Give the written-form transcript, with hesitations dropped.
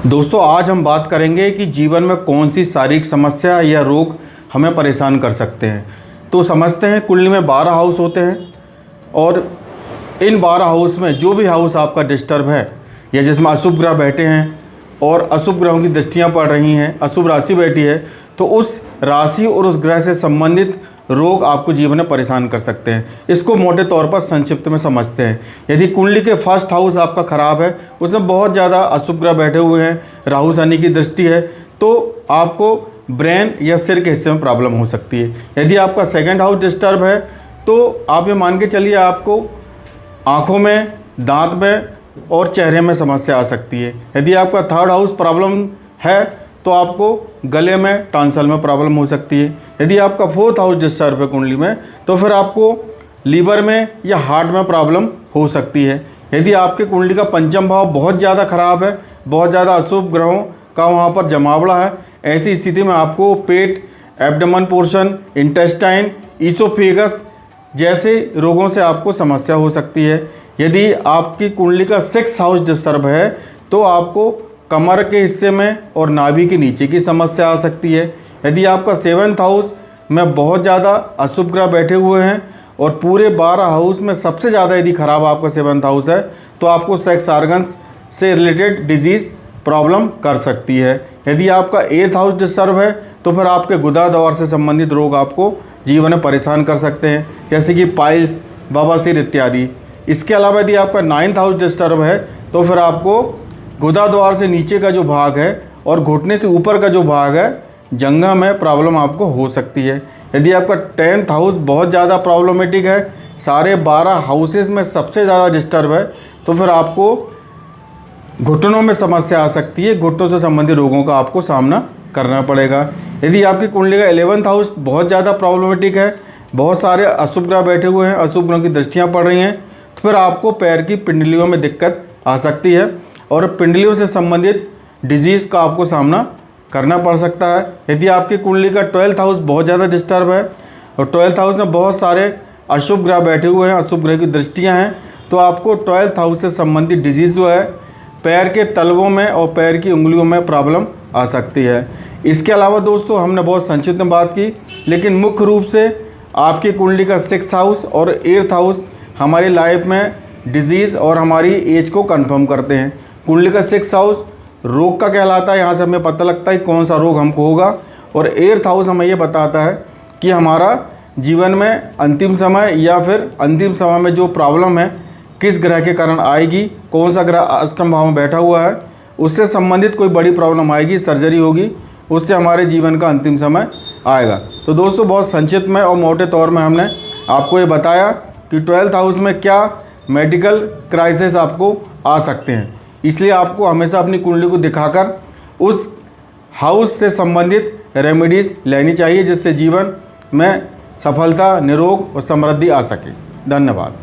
दोस्तों आज हम बात करेंगे कि जीवन में कौन सी शारीरिक समस्या या रोग हमें परेशान कर सकते हैं। तो समझते हैं, कुंडली में 12 हाउस होते हैं और इन 12 हाउस में जो भी हाउस आपका डिस्टर्ब है या जिसमें अशुभ ग्रह बैठे हैं और अशुभ ग्रहों की दृष्टियां पड़ रही हैं, अशुभ राशि बैठी है, तो उस राशि और उस ग्रह से संबंधित रोग आपको जीवन में परेशान कर सकते हैं। इसको मोटे तौर पर संक्षिप्त में समझते हैं। यदि कुंडली के फर्स्ट हाउस आपका खराब है, उसमें बहुत ज़्यादा अशुभ ग्रह बैठे हुए हैं, राहु शनि की दृष्टि है, तो आपको ब्रेन या सिर के हिस्से में प्रॉब्लम हो सकती है। यदि आपका सेकंड हाउस डिस्टर्ब है तो आप ये मान के चलिए आपको आँखों में, दांत में और चेहरे में समस्या आ सकती है। यदि आपका थर्ड हाउस प्रॉब्लम है तो आपको गले में, टॉन्सिल में प्रॉब्लम हो सकती है। यदि आपका फोर्थ हाउस डिस्टर्ब है कुंडली में तो फिर आपको लीवर में या हार्ट में प्रॉब्लम हो सकती है। यदि आपके कुंडली का पंचम भाव बहुत ज़्यादा खराब है, बहुत ज़्यादा अशुभ ग्रहों का वहाँ पर जमावड़ा है, ऐसी स्थिति में आपको पेट, एब्डोमेन पोर्शन, इंटेस्टाइन, ईसोफेगस जैसे रोगों से आपको समस्या हो सकती है। यदि आपकी कुंडली का सिक्स हाउस डिस्टर्ब है तो आपको कमर के हिस्से में और नाभि के नीचे की समस्या आ सकती है। यदि आपका सेवन्थ हाउस में बहुत ज़्यादा अशुभ ग्रह बैठे हुए हैं और पूरे 12 हाउस में सबसे ज़्यादा यदि खराब आपका सेवन्थ हाउस है तो आपको सेक्स ऑर्गन्स से रिलेटेड डिजीज़ प्रॉब्लम कर सकती है। यदि आपका एट्थ हाउस डिस्टर्ब है तो फिर आपके गुदा द्वार से संबंधित रोग आपको जीवन में परेशान कर सकते हैं, जैसे कि पाइल्स, बवासीर इत्यादि। इसके अलावा यदि आपका नाइन्थ हाउस डिस्टर्ब है तो फिर आपको गुदा द्वार से नीचे का जो भाग है और घुटने से ऊपर का जो भाग है, जंघा में प्रॉब्लम आपको हो सकती है। यदि आपका 10th हाउस बहुत ज़्यादा प्रॉब्लमेटिक है, सारे 12 हाउसेस में सबसे ज़्यादा डिस्टर्ब है, तो फिर आपको घुटनों में समस्या आ सकती है, घुटनों से संबंधित रोगों का आपको सामना करना पड़ेगा। यदि आपकी कुंडली का 11th हाउस बहुत ज़्यादा प्रॉब्लमेटिक है, बहुत सारे अशुभ ग्रह बैठे हुए हैं, अशुभ ग्रहों की दृष्टियाँ पड़ रही हैं, तो फिर आपको पैर की पिंडलियों में दिक्कत आ सकती है और पिंडलियों से संबंधित डिजीज़ का आपको सामना करना पड़ सकता है। यदि आपकी कुंडली का 12th हाउस बहुत ज़्यादा डिस्टर्ब है और 12th हाउस में बहुत सारे अशुभ ग्रह बैठे हुए हैं, अशुभ ग्रह की दृष्टियां हैं, तो आपको 12th हाउस से संबंधित डिजीज़ जो है पैर के तलवों में और पैर की उंगलियों में प्रॉब्लम आ सकती है। इसके अलावा दोस्तों हमने बहुत संक्षिप्त में बात की, लेकिन मुख्य रूप से आपकी कुंडली का 6th हाउस और 8th हाउस हमारी लाइफ में डिजीज़ और हमारी एज को कन्फर्म करते हैं। कुंडली का 6th हाउस रोग का कहलाता है, यहाँ से हमें पता लगता है कौन सा रोग हमको होगा, और 8th हाउस हमें ये बताता है कि हमारा जीवन में अंतिम समय या फिर अंतिम समय में जो प्रॉब्लम है किस ग्रह के कारण आएगी, कौन सा ग्रह अष्टम भाव में बैठा हुआ है, उससे संबंधित कोई बड़ी प्रॉब्लम आएगी, सर्जरी होगी, उससे हमारे जीवन का अंतिम समय आएगा। तो दोस्तों बहुत संक्षिप्त में और मोटे तौर में हमने आपको ये बताया कि 12th हाउस में क्या मेडिकल क्राइसिस आपको आ सकते हैं। इसलिए आपको हमेशा अपनी कुंडली को दिखाकर उस हाउस से संबंधित रेमेडीज़ लेनी चाहिए, जिससे जीवन में सफलता, निरोग और समृद्धि आ सके। धन्यवाद।